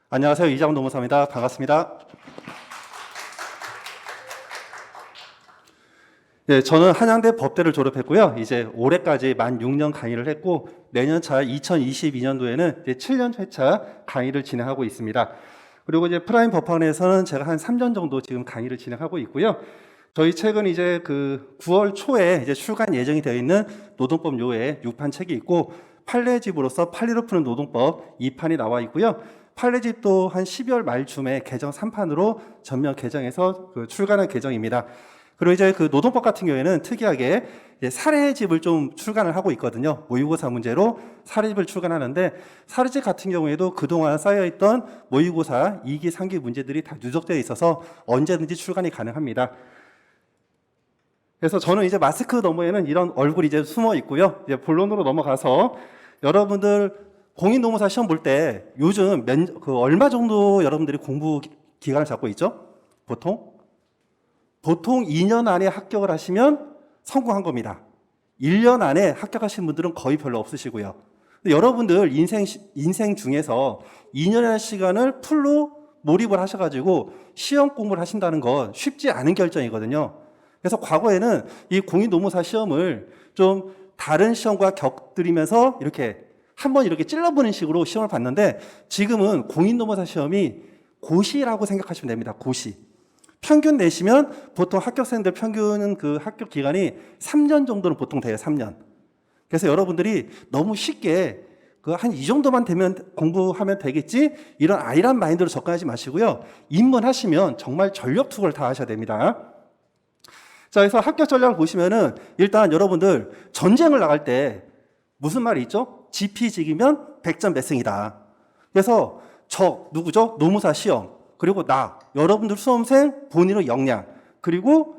안녕하세요. 이장훈 노무사입니다. 반갑습니다. 네, 저는 한양대 법대를 졸업했고요. 이제 올해까지 만 6년 강의를 했고 내년 차 2022년도에는 이제 7년 회차 강의를 진행하고 있습니다. 그리고 이제 프라임 법학원에서는 제가 한 3년 정도 지금 강의를 진행하고 있고요. 저희 책은 이제 9월 초에 이제 출간 예정이 되어 있는 노동법 요에 6판 책이 있고 판례집으로서 판례로 푸는 노동법 2판이 나와 있고요. 판례집도 한 12월 말쯤에 개정 3판으로 전면 개정해서 출간한 개정입니다. 그리고 이제 노동법 같은 경우에는 특이하게 이제 사례집을 좀 출간을 하고 있거든요. 모의고사 문제로 사례집을 출간하는데 사례집 같은 경우에도 그동안 쌓여있던 모의고사 2기, 3기 문제들이 다 누적되어 있어서 언제든지 출간이 가능합니다. 그래서 저는 이제 마스크 너머에는 이런 얼굴이 이제 숨어 있고요. 이제 본론으로 넘어가서 여러분들 공인노무사 시험 볼 때 요즘 얼마 정도 여러분들이 공부 기간을 잡고 있죠? 보통 2년 안에 합격을 하시면 성공한 겁니다. 1년 안에 합격하신 분들은 거의 별로 없으시고요. 여러분들 인생 중에서 2년의 시간을 풀로 몰입을 하셔가지고 시험 공부를 하신다는 건 쉽지 않은 결정이거든요. 그래서 과거에는 이 공인노무사 시험을 좀 다른 시험과 곁들이면서 한번 이렇게 찔러보는 식으로 시험을 봤는데 지금은 공인노무사 시험이 고시라고 생각하시면 됩니다. 고시. 평균 내시면 보통 합격생들 평균 합격 기간이 3년 정도는 보통 돼요. 3년. 그래서 여러분들이 너무 쉽게 한 이 정도만 되면 공부하면 되겠지 이런 아이란 마인드로 접근하지 마시고요. 입문하시면 정말 전력 투구를 다 하셔야 됩니다. 자, 그래서 합격 전략을 보시면은 일단 여러분들 전쟁을 나갈 때 무슨 말이 있죠? 지피지기면 백전백승이다. 그래서 누구죠? 노무사 시험. 그리고 여러분들 수험생 본인의 역량. 그리고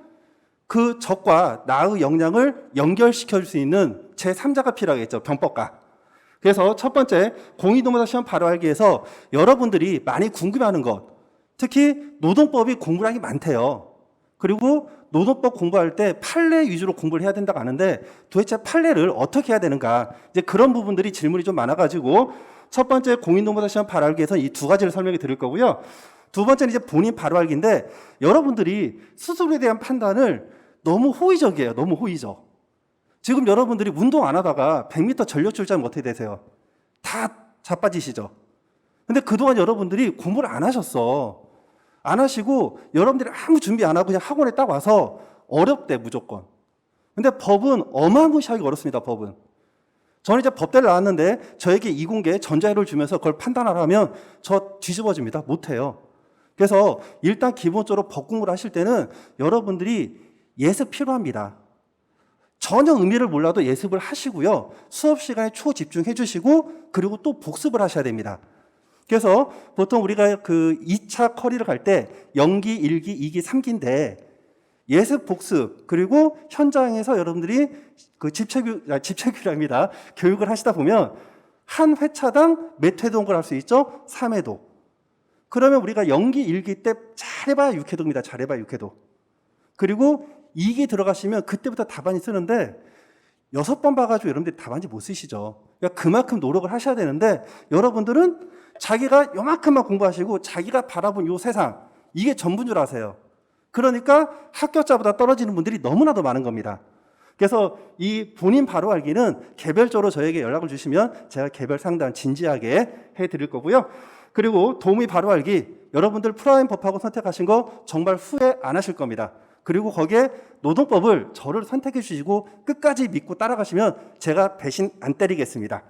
그 적과 나의 역량을 연결시켜 줄 수 있는 제3자가 필요하겠죠. 병법가. 그래서 첫 번째, 공인노무사 시험 바로 알기 위해서 여러분들이 많이 궁금해하는 것. 특히 노동법이 공부량이 많대요. 그리고 노동법 공부할 때 판례 위주로 공부를 해야 된다고 하는데 도대체 판례를 어떻게 해야 되는가 이제 그런 부분들이 질문이 좀 많아가지고 첫 번째 공인노무사 시험 바로 알기 위해서 이 두 가지를 설명해 드릴 거고요. 두 번째는 이제 본인 바로 알기인데 여러분들이 스스로에 대한 판단을 너무 호의적이에요. 너무 호의적. 지금 여러분들이 운동 안 하다가 100m 전력 출전하면 어떻게 되세요? 다 자빠지시죠. 근데 그동안 여러분들이 공부를 안 하셨어. 안 하시고 여러분들이 아무 준비 안 하고 그냥 학원에 딱 와서 어렵대 무조건. 근데 법은 어마무시하게 어렵습니다. 법은. 저는 이제 법대를 나왔는데 저에게 이공계 전자회로를 주면서 그걸 판단하라면 저 뒤집어집니다. 못해요. 그래서 일단 기본적으로 법 공부를 하실 때는 여러분들이 예습 필요합니다. 전혀 의미를 몰라도 예습을 하시고요. 수업 시간에 초집중해 주시고 그리고 또 복습을 하셔야 됩니다. 그래서 보통 우리가 2차 커리를 갈 때 0기, 1기, 2기, 3기인데 예습, 복습 그리고 현장에서 여러분들이 집체교육입니다. 교육을 하시다 보면 한 회차당 몇 회독을 할 수 있죠? 3회독. 그러면 우리가 0기, 1기 때 잘해봐야 6회독입니다. 잘해봐야 6회독. 그리고 2기 들어가시면 그때부터 답안이 쓰는데 6번 봐가지고 여러분들이 답안지 못 쓰시죠. 그러니까 그만큼 노력을 하셔야 되는데 여러분들은 자기가 요만큼만 공부하시고 자기가 바라본 요 세상 이게 전부인 줄 아세요. 그러니까 합격자보다 떨어지는 분들이 너무나도 많은 겁니다. 그래서 이 본인 바로 알기는 개별적으로 저에게 연락을 주시면 제가 개별 상담 진지하게 해드릴 거고요. 그리고 도우미 바로 알기 여러분들 프라임 법학원 선택하신 거 정말 후회 안 하실 겁니다. 그리고 거기에 노동법을 저를 선택해 주시고 끝까지 믿고 따라가시면 제가 배신 안 때리겠습니다.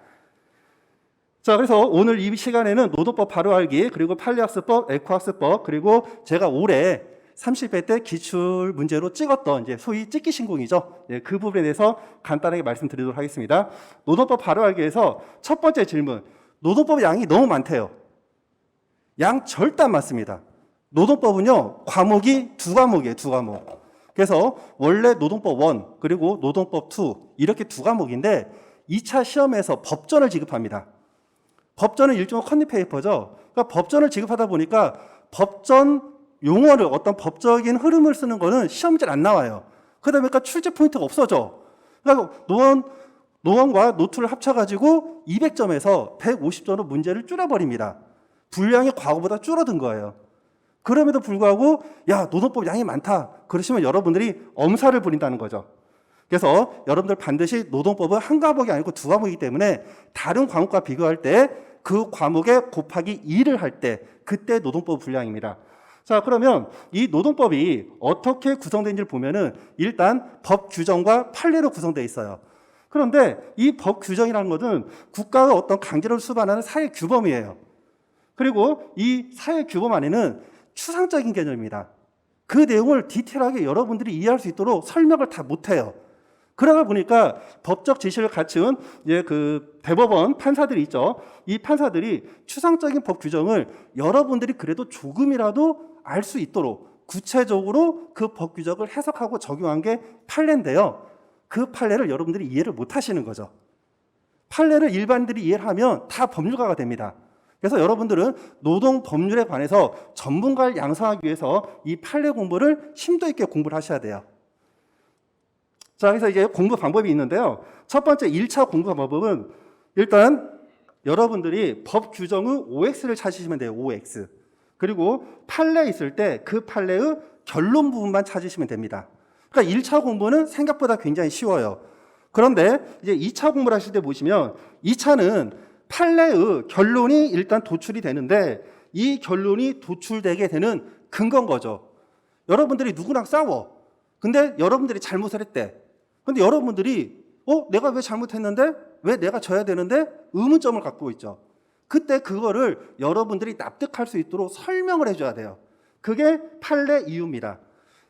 자, 그래서 오늘 이 시간에는 노동법 바로 알기, 그리고 판례학습법, 에코학습법, 그리고 제가 올해 30회 때 기출 문제로 찍었던 이제 소위 찍기 신공이죠. 그 부분에 대해서 간단하게 말씀드리도록 하겠습니다. 노동법 바로 알기에서 첫 번째 질문. 노동법 양이 너무 많대요. 양 절대 안 맞습니다. 노동법은요, 과목이 두 과목이에요, 두 과목. 그래서 원래 노동법 1, 그리고 노동법 2, 이렇게 두 과목인데 2차 시험에서 법전을 지급합니다. 법전은 일종의 컨디페이퍼죠. 그러니까 법전을 지급하다 보니까 법전 용어를 어떤 법적인 흐름을 쓰는 거는 시험 문제는 안 나와요. 그러다 보니까 출제 포인트가 없어져. 그러니까 노원과 노트를 합쳐가지고 200점에서 150점으로 문제를 줄여버립니다. 분량이 과거보다 줄어든 거예요. 그럼에도 불구하고 야, 노동법 양이 많다. 그러시면 여러분들이 엄살을 부린다는 거죠. 그래서 여러분들 반드시 노동법은 한 과목이 아니고 두 과목이기 때문에 다른 과목과 비교할 때 그 과목에 곱하기 2를 할 때 그때 노동법 분량입니다. 자, 그러면 이 노동법이 어떻게 구성되는지를 보면은 일단 법 규정과 판례로 구성되어 있어요. 그런데 이 법 규정이라는 것은 국가가 어떤 강제를 수반하는 사회 규범이에요. 그리고 이 사회 규범 안에는 추상적인 개념입니다. 그 내용을 디테일하게 여러분들이 이해할 수 있도록 설명을 다 못해요. 그러다 보니까 법적 지식을 갖춘 이제 그 대법원 판사들이 있죠. 이 판사들이 추상적인 법 규정을 여러분들이 그래도 조금이라도 알 수 있도록 구체적으로 그 법 규정을 해석하고 적용한 게 판례인데요. 그 판례를 여러분들이 이해를 못 하시는 거죠. 판례를 일반인들이 이해를 하면 다 법률가가 됩니다. 그래서 여러분들은 노동 법률에 관해서 전문가를 양성하기 위해서 이 판례 공부를 심도 있게 공부를 하셔야 돼요. 자, 그래서 이제 공부 방법이 있는데요. 첫 번째 1차 공부 방법은 일단 여러분들이 법 규정의 OX를 찾으시면 돼요. OX. 그리고 판례 있을 때 그 판례의 결론 부분만 찾으시면 됩니다. 그러니까 1차 공부는 생각보다 굉장히 쉬워요. 그런데 이제 2차 공부를 하실 때 보시면 2차는 판례의 결론이 일단 도출이 되는데 이 결론이 도출되게 되는 근거인 거죠. 여러분들이 누구랑 싸워. 근데 여러분들이 잘못을 했대. 근데 여러분들이 내가 왜 잘못했는데? 왜 내가 져야 되는데? 의문점을 갖고 있죠. 그때 그거를 여러분들이 납득할 수 있도록 설명을 해줘야 돼요. 그게 판례 이유입니다.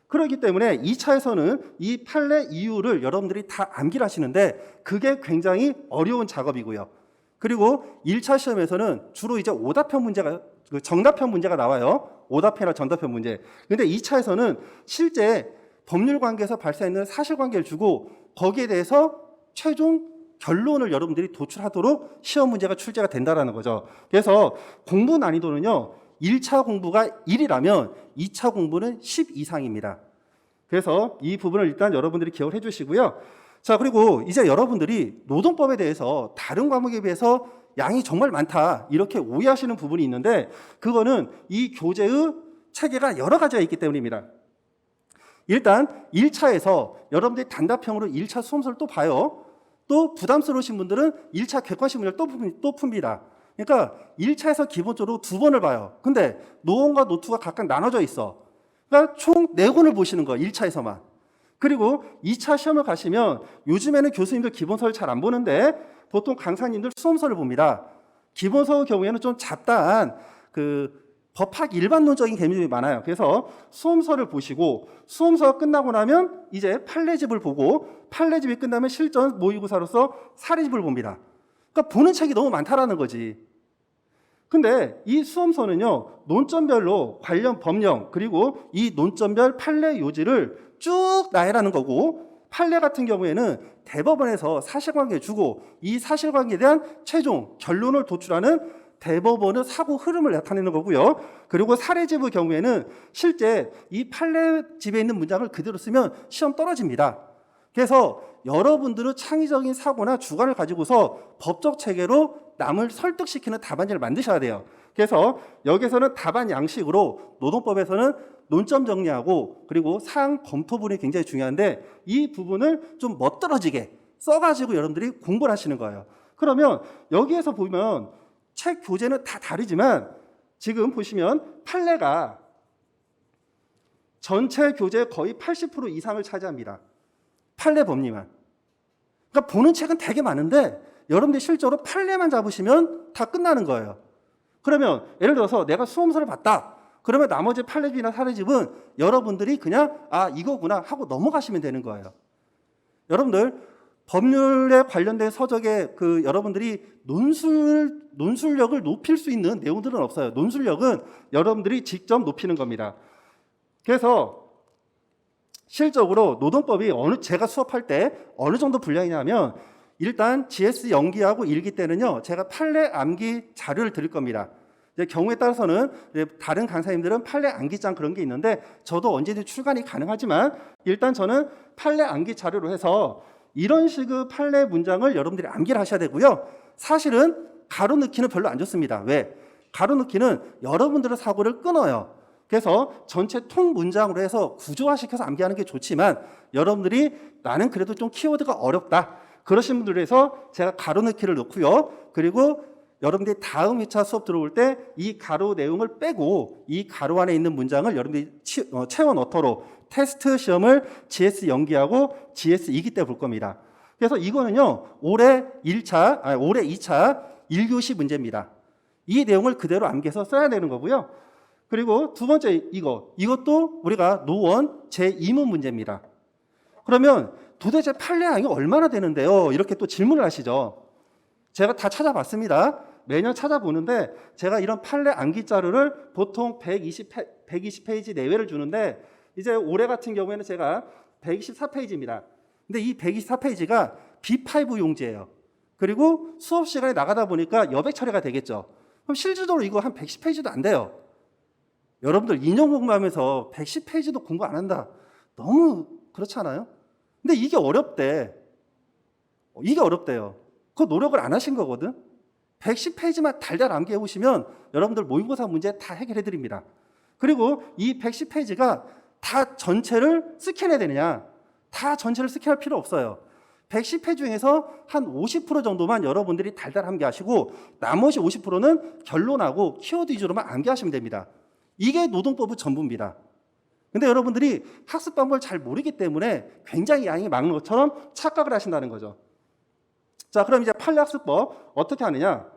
그렇기 때문에 2차에서는 이 판례 이유를 여러분들이 다 암기를 하시는데 그게 굉장히 어려운 작업이고요. 그리고 1차 시험에서는 주로 이제 오답형 문제가, 정답형 문제가 나와요. 오답형이나 정답형 문제. 근데 2차에서는 실제 법률 관계에서 발생하는 사실관계를 주고 거기에 대해서 최종 결론을 여러분들이 도출하도록 시험 문제가 출제가 된다는 거죠. 그래서 공부 난이도는요. 1차 공부가 1이라면 2차 공부는 10 이상입니다. 그래서 이 부분을 일단 여러분들이 기억을 해주시고요. 자, 그리고 이제 여러분들이 노동법에 대해서 다른 과목에 비해서 양이 정말 많다 이렇게 오해하시는 부분이 있는데 그거는 이 교재의 체계가 여러 가지가 있기 때문입니다. 일단 1차에서 여러분들이 단답형으로 1차 수험서를 또 봐요. 또 부담스러우신 분들은 1차 객관식 문제를 또 풉니다. 그러니까 1차에서 기본적으로 2번을 봐요. 근데 노1과 노2가 각각 나눠져 있어. 그러니까 총 4권을 보시는 거예요. 1차에서만. 그리고 2차 시험을 가시면 요즘에는 교수님들 기본서를 잘 안 보는데 보통 강사님들 수험서를 봅니다. 기본서의 경우에는 좀 잡다한 법학 일반론적인 개념이 많아요. 그래서 수험서를 보시고 수험서가 끝나고 나면 이제 판례집을 보고 판례집이 끝나면 실전 모의고사로서 사례집을 봅니다. 그러니까 보는 책이 너무 많다라는 거지. 근데 이 수험서는요. 논점별로 관련 법령 그리고 이 논점별 판례 요지를 쭉 나열하는 거고 판례 같은 경우에는 대법원에서 사실관계를 주고 이 사실관계에 대한 최종 결론을 도출하는 대법원의 사고 흐름을 나타내는 거고요. 그리고 사례집의 경우에는 실제 이 판례집에 있는 문장을 그대로 쓰면 시험 떨어집니다. 그래서 여러분들의 창의적인 사고나 주관을 가지고서 법적 체계로 남을 설득시키는 답안지를 만드셔야 돼요. 그래서 여기서는 답안 양식으로 노동법에서는 논점 정리하고 그리고 사항 검토분이 굉장히 중요한데 이 부분을 좀 멋들어지게 써가지고 여러분들이 공부를 하시는 거예요. 그러면 여기에서 보면 책 교재는 다 다르지만 지금 보시면 판례가 전체 교재의 거의 80% 이상을 차지합니다. 판례 법리만. 그러니까 보는 책은 되게 많은데 여러분들이 실제로 판례만 잡으시면 다 끝나는 거예요. 그러면 예를 들어서 내가 수험서를 봤다. 그러면 나머지 판례집이나 사례집은 여러분들이 그냥 이거구나 하고 넘어가시면 되는 거예요. 여러분들 법률에 관련된 서적에 여러분들이 논술력을 높일 수 있는 내용들은 없어요. 논술력은 여러분들이 직접 높이는 겁니다. 그래서 실적으로 노동법이 제가 수업할 때 어느 정도 분량이냐면 일단 GS 연기하고 일기 때는요. 제가 판례 암기 자료를 드릴 겁니다. 경우에 따라서는 다른 강사님들은 판례 암기장 그런 게 있는데 저도 언제든 출간이 가능하지만 일단 저는 판례 암기 자료로 해서 이런 식의 판례 문장을 여러분들이 암기를 하셔야 되고요. 사실은 가로 넣기는 별로 안 좋습니다. 왜? 가로넣기는 여러분들의 사고를 끊어요. 그래서 전체 통 문장으로 해서 구조화시켜서 암기하는 게 좋지만 여러분들이 나는 그래도 좀 키워드가 어렵다. 그러신 분들을 위해서 제가 가로넣기를 넣고요. 그리고 여러분들이 다음 회차 수업 들어올 때 이 가로 내용을 빼고 이 가로 안에 있는 문장을 여러분들이 채워 넣도록 테스트 시험을 GS 연기하고 GS 2기 때 볼 겁니다. 그래서 이거는요, 올해 2차 1교시 문제입니다. 이 내용을 그대로 암기해서 써야 되는 거고요. 그리고 두 번째 이것도 우리가 노원 제2문 문제입니다. 그러면 도대체 판례량이 얼마나 되는데요? 이렇게 또 질문을 하시죠. 제가 다 찾아봤습니다. 매년 찾아보는데 제가 이런 판례 암기 자료를 보통 120페이지 내외를 주는데 이제 올해 같은 경우에는 제가 124페이지입니다. 근데 이 124페이지가 B5 용지예요. 그리고 수업 시간에 나가다 보니까 여백 처리가 되겠죠. 그럼 실질적으로 이거 한 110페이지도 안 돼요. 여러분들 인용 공부하면서 110페이지도 공부 안 한다. 너무 그렇지 않아요? 근데 이게 어렵대. 이게 어렵대요. 그 노력을 안 하신 거거든. 110페이지만 달달 암기해 보시면 여러분들 모의고사 문제 다 해결해 드립니다. 그리고 이 110페이지가 다 전체를 스캔해야 되느냐? 다 전체를 스캔할 필요 없어요. 110페이지 중에서 한 50% 정도만 여러분들이 달달 암기하시고 나머지 50%는 결론하고 키워드 위주로만 암기하시면 됩니다. 이게 노동법의 전부입니다. 근데 여러분들이 학습 방법을 잘 모르기 때문에 굉장히 양이 많은 것처럼 착각을 하신다는 거죠. 자, 그럼 이제 판례학습법 어떻게 하느냐?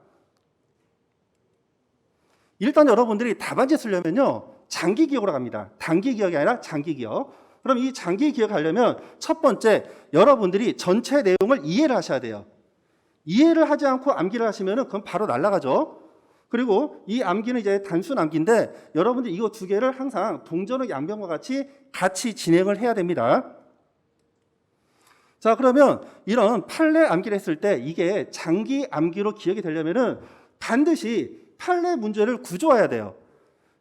일단 여러분들이 답안지 쓰려면요, 장기 기억으로 갑니다. 단기 기억이 아니라 장기 기억. 그럼 이 장기 기억하려면 첫 번째, 여러분들이 전체 내용을 이해를 하셔야 돼요. 이해를 하지 않고 암기를 하시면은 그건 바로 날아가죠. 그리고 이 암기는 이제 단순 암기인데 여러분들 이거 두 개를 항상 동전의 양변과 같이 진행을 해야 됩니다. 자, 그러면 이런 판례 암기를 했을 때 이게 장기 암기로 기억이 되려면은 반드시 판례 문제를 구조화해야 돼요.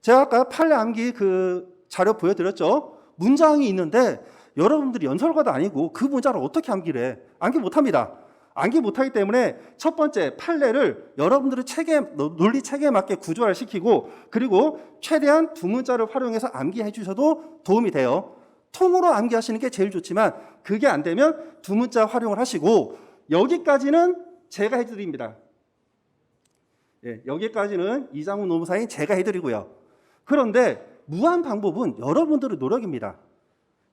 제가 아까 판례 암기 그 자료 보여드렸죠? 문장이 있는데 여러분들이 연설가도 아니고 그 문장을 어떻게 암기를 해? 암기 못합니다. 암기 못하기 때문에 첫 번째 판례를 여러분들의 논리 체계에 맞게 구조화를 시키고 그리고 최대한 두 문자를 활용해서 암기해 주셔도 도움이 돼요. 통으로 암기하시는 게 제일 좋지만 그게 안 되면 두 문자 활용을 하시고 여기까지는 제가 해드립니다. 예, 여기까지는 이장훈 노무사인 제가 해드리고요. 그런데 무한 방법은 여러분들의 노력입니다.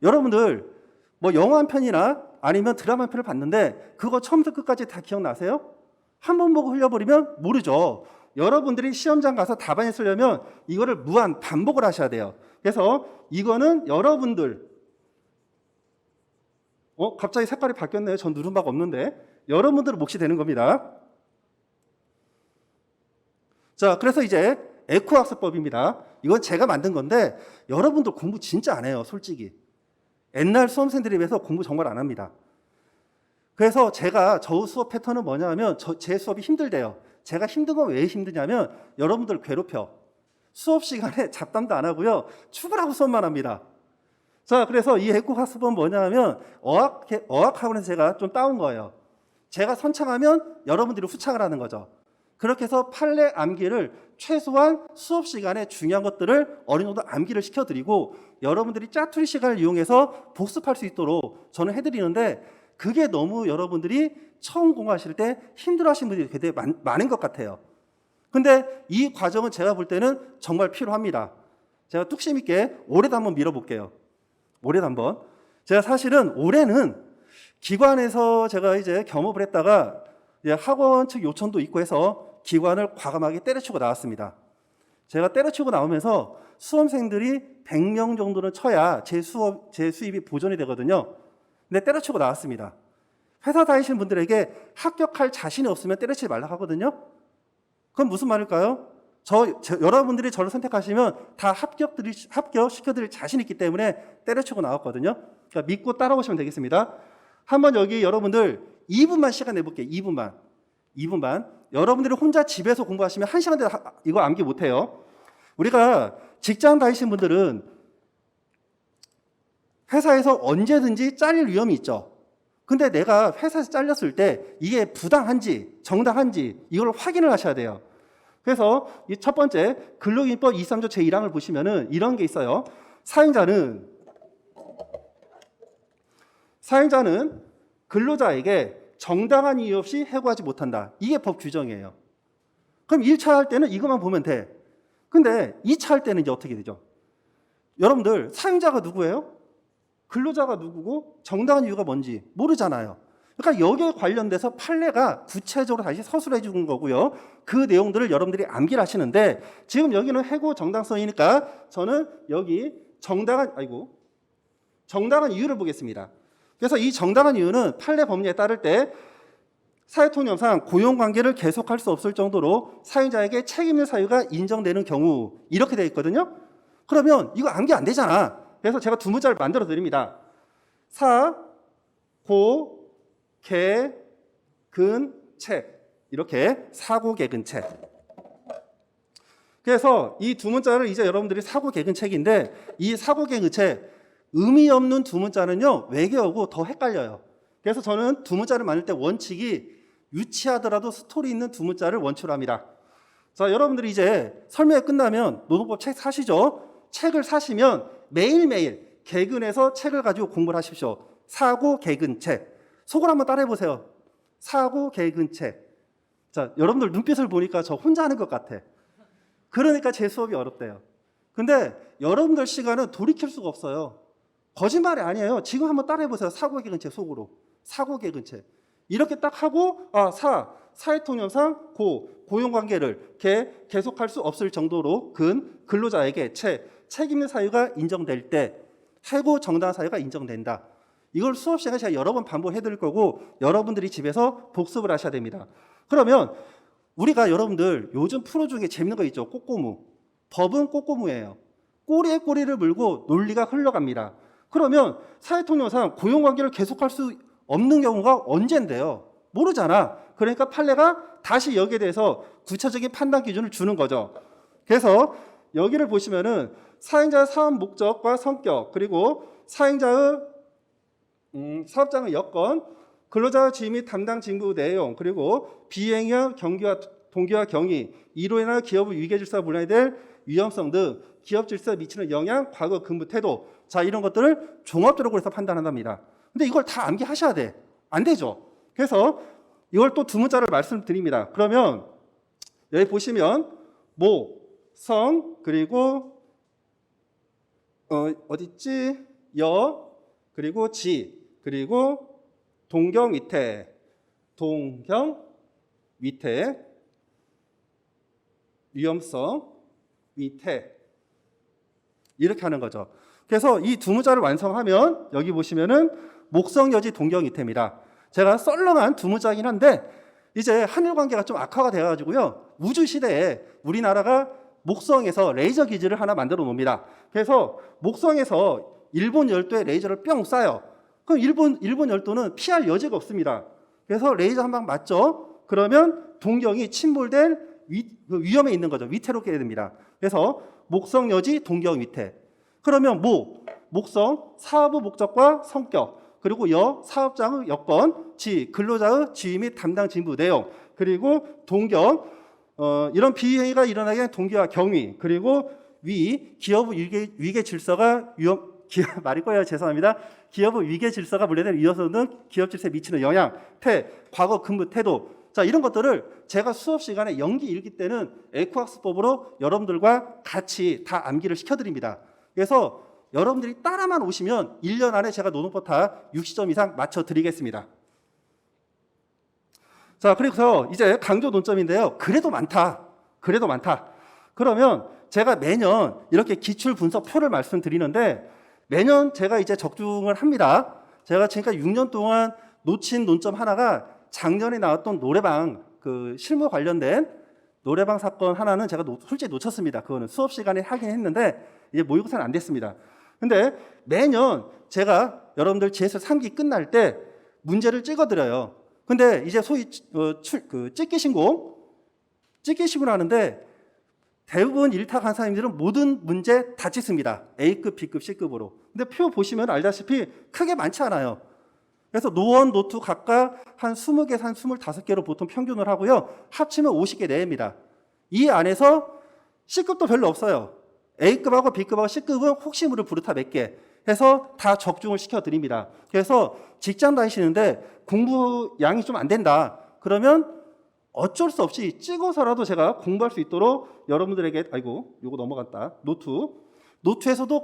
여러분들 뭐 영화 한 편이나 아니면 드라마 한 편을 봤는데 그거 처음부터 끝까지 다 기억나세요? 한 번 보고 흘려버리면 모르죠. 여러분들이 시험장 가서 답안을 쓰려면 이거를 무한 반복을 하셔야 돼요. 그래서 이거는 여러분들 갑자기 색깔이 바뀌었네요. 전 누른 바가 없는데 여러분들의 몫이 되는 겁니다. 자, 그래서 이제 에코학습법입니다. 이건 제가 만든 건데 여러분들 공부 진짜 안 해요, 솔직히. 옛날 수험생들에 비해서 공부 정말 안 합니다. 그래서 제가 저 수업 패턴은 뭐냐 하면 제 수업이 힘들대요. 제가 힘든 건 왜 힘드냐면 여러분들 괴롭혀. 수업 시간에 잡담도 안 하고요. 출근하고 수업만 합니다. 자, 그래서 이 에코학습법은 뭐냐 하면 어학학원에서 제가 좀 따온 거예요. 제가 선창하면 여러분들이 후창을 하는 거죠. 그렇게 해서 판례 암기를 최소한 수업 시간에 중요한 것들을 어느 정도 암기를 시켜드리고 여러분들이 짜투리 시간을 이용해서 복습할 수 있도록 저는 해드리는데 그게 너무 여러분들이 처음 공부하실 때 힘들어하시는 분들이 굉장히 많은 것 같아요. 근데 이 과정은 제가 볼 때는 정말 필요합니다. 제가 뚝심 있게 올해도 한번 밀어볼게요. 올해도 한번. 제가 사실은 올해는 기관에서 제가 이제 겸업을 했다가 학원 측 요청도 있고 해서 기관을 과감하게 때려치고 나왔습니다. 제가 때려치고 나오면서 수험생들이 100명 정도는 쳐야 제 수입이 보존이 되거든요. 근데 때려치고 나왔습니다. 회사 다니시는 분들에게 합격할 자신이 없으면 때려치지 말라고 하거든요. 그건 무슨 말일까요? 여러분들이 저를 선택하시면 다 합격시켜드릴 자신이 있기 때문에 때려치고 나왔거든요. 그러니까 믿고 따라오시면 되겠습니다. 한번 여기 여러분들 2분만 시간 내볼게요. 2분만. 여러분들이 혼자 집에서 공부하시면 1시간 내로 이거 암기 못해요. 우리가 직장 다니시는 분들은 회사에서 언제든지 잘릴 위험이 있죠. 근데 내가 회사에서 잘렸을 때 이게 부당한지 정당한지 이걸 확인을 하셔야 돼요. 그래서 이 첫 번째 근로기준법 23조 제1항을 보시면은 이런 게 있어요. 사행자는 근로자에게 정당한 이유 없이 해고하지 못한다. 이게 법 규정이에요. 그럼 1차 할 때는 이것만 보면 돼. 근데 2차 할 때는 이제 어떻게 되죠? 여러분들 사행자가 누구예요? 근로자가 누구고 정당한 이유가 뭔지 모르잖아요. 그러니까 여기에 관련돼서 판례가 구체적으로 다시 서술해 주는 거고요. 그 내용들을 여러분들이 암기를 하시는데 지금 여기는 해고 정당성이니까 저는 여기 정당한 이유를 보겠습니다. 그래서 이 정당한 이유는 판례 법리에 따를 때 사회통념상 고용관계를 계속할 수 없을 정도로 사용자에게 책임 있는 사유가 인정되는 경우 이렇게 되어 있거든요. 그러면 이거 암기 안 되잖아. 그래서 제가 두 문자를 만들어 드립니다. 사, 고, 개, 근, 책 이렇게 사고개근책. 그래서 이 두 문자를 이제 여러분들이 사고개근책인데 이 사고개근책 의미 없는 두 문자는요 외계어고 더 헷갈려요. 그래서 저는 두 문자를 만들 때 원칙이 유치하더라도 스토리 있는 두 문자를 원칙으로 합니다. 자, 여러분들이 이제 설명이 끝나면 노동법 책 사시죠? 책을 사시면 매일매일 개근해서 책을 가지고 공부를 하십시오. 사고개근책. 속을 한번 따라해 보세요. 사고개근책. 자, 여러분들 눈빛을 보니까 저 혼자 하는 것 같아. 그러니까 제 수업이 어렵대요. 근데 여러분들 시간은 돌이킬 수가 없어요. 거짓말이 아니에요. 지금 한번 따라해 보세요. 사고개근책 속으로. 사고개근책. 이렇게 딱 하고 사회통념상 고용관계를 계속할 수 없을 정도로 근로자에게 책임 있는 사유가 인정될 때 해고 정당한 사유가 인정된다. 이걸 수업 시간에 제가 여러 번 반복해 드릴 거고 여러분들이 집에서 복습을 하셔야 됩니다. 그러면 우리가 여러분들 요즘 프로 중에 재밌는 거 있죠. 꼬꼬무. 법은 꼬꼬무예요. 꼬리에 꼬리를 물고 논리가 흘러갑니다. 그러면 사회통념상 고용관계를 계속할 수 없는 경우가 언젠데요? 모르잖아. 그러니까 판례가 다시 여기에 대해서 구체적인 판단 기준을 주는 거죠. 그래서 여기를 보시면은 사행자의 사업 목적과 성격 그리고 사행자의 사업장의 여건, 근로자의 지위 및 담당 직무 내용 그리고 비행의 동기와 경위, 이로 인하여 기업의 위계 질서가 분해될 위험성 등 기업 질서에 미치는 영향, 과거 근무 태도 자 이런 것들을 종합적으로 해서 판단한답니다. 근데 이걸 다 암기하셔야 돼. 안 되죠. 그래서 이걸 또 두 문자를 말씀드립니다. 그러면 여기 보시면 모, 성, 그리고 어딨지? 여, 그리고 지, 그리고 동경, 위태, 위험성, 위태 이렇게 하는 거죠. 그래서 이 두 문자를 완성하면 여기 보시면은 목성, 여지, 동경, 위태입니다. 제가 썰렁한 두 문자이긴 한데 이제 한일 관계가 좀 악화가 돼가지고요. 우주 시대에 우리나라가 목성에서 레이저 기지를 하나 만들어 놓습니다. 그래서 목성에서 일본 열도에 레이저를 뿅 쏴요. 그럼 일본 열도는 피할 여지가 없습니다. 그래서 레이저 한 방 맞죠? 그러면 동경이 침몰될 위험에 있는 거죠. 위태롭게 됩니다. 그래서 목성, 여지, 동경, 위태. 그러면 목성, 사업의 목적과 성격, 그리고 여, 사업장의 여건, 지, 근로자의 지위 및 담당 직무 내용, 그리고 동경, 이런 비행위가 일어나게 된 동기와 경위, 그리고 위, 기업의 위계 질서가 말이 꼬여요. 죄송합니다. 기업의 위계 질서가 분리된 위험성 등 기업 질서에 미치는 영향, 과거 근무 태도. 자, 이런 것들을 제가 수업 시간에 연기 일기 때는 에코학습법으로 여러분들과 같이 다 암기를 시켜드립니다. 그래서 여러분들이 따라만 오시면 1년 안에 제가 노동법 다 60점 이상 맞춰드리겠습니다. 자, 그래서 이제 강조 논점인데요. 그래도 많다. 그러면 제가 매년 이렇게 기출 분석표를 말씀드리는데 매년 제가 이제 적중을 합니다. 제가 지금까지 6년 동안 놓친 논점 하나가 작년에 나왔던 노래방 실무 관련된 노래방 사건 하나는 제가 솔직히 놓쳤습니다. 그거는 수업 시간에 하긴 했는데 이제 모의고사는 안 됐습니다. 근데 매년 제가 여러분들 GS 3기 끝날 때 문제를 찍어드려요. 근데 이제 소위 찍기 신고를 하는데 대부분 일타 강사님들은 모든 문제 다 찍습니다. A급, B급, C급으로. 근데 표 보시면 알다시피 크게 많지 않아요. 그래서 노원, 노투 각각 한 20개, 한 25개로 보통 평균을 하고요. 합치면 50개 내입니다. 이 안에서 C급도 별로 없어요. A급하고 B급하고 C급은 혹시 모를 부르타 몇 개 해서 다 적중을 시켜드립니다. 그래서 직장 다니시는데 공부 양이 좀 안 된다. 그러면 어쩔 수 없이 찍어서라도 제가 공부할 수 있도록 여러분들에게, 아이고, 요거 넘어갔다. 노트에서도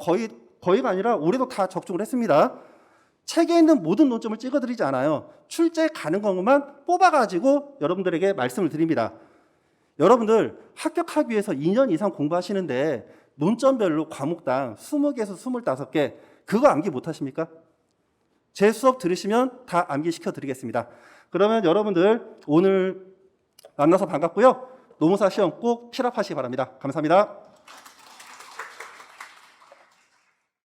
거의가 아니라 올해도 다 적중을 했습니다. 책에 있는 모든 논점을 찍어드리지 않아요. 출제 가는 것만 뽑아가지고 여러분들에게 말씀을 드립니다. 여러분들 합격하기 위해서 2년 이상 공부하시는데 논점별로 과목당 20개에서 25개 그거 암기 못하십니까? 제 수업 들으시면 다 암기시켜 드리겠습니다. 그러면 여러분들 오늘 만나서 반갑고요. 노무사 시험 꼭 필합하시기 바랍니다. 감사합니다.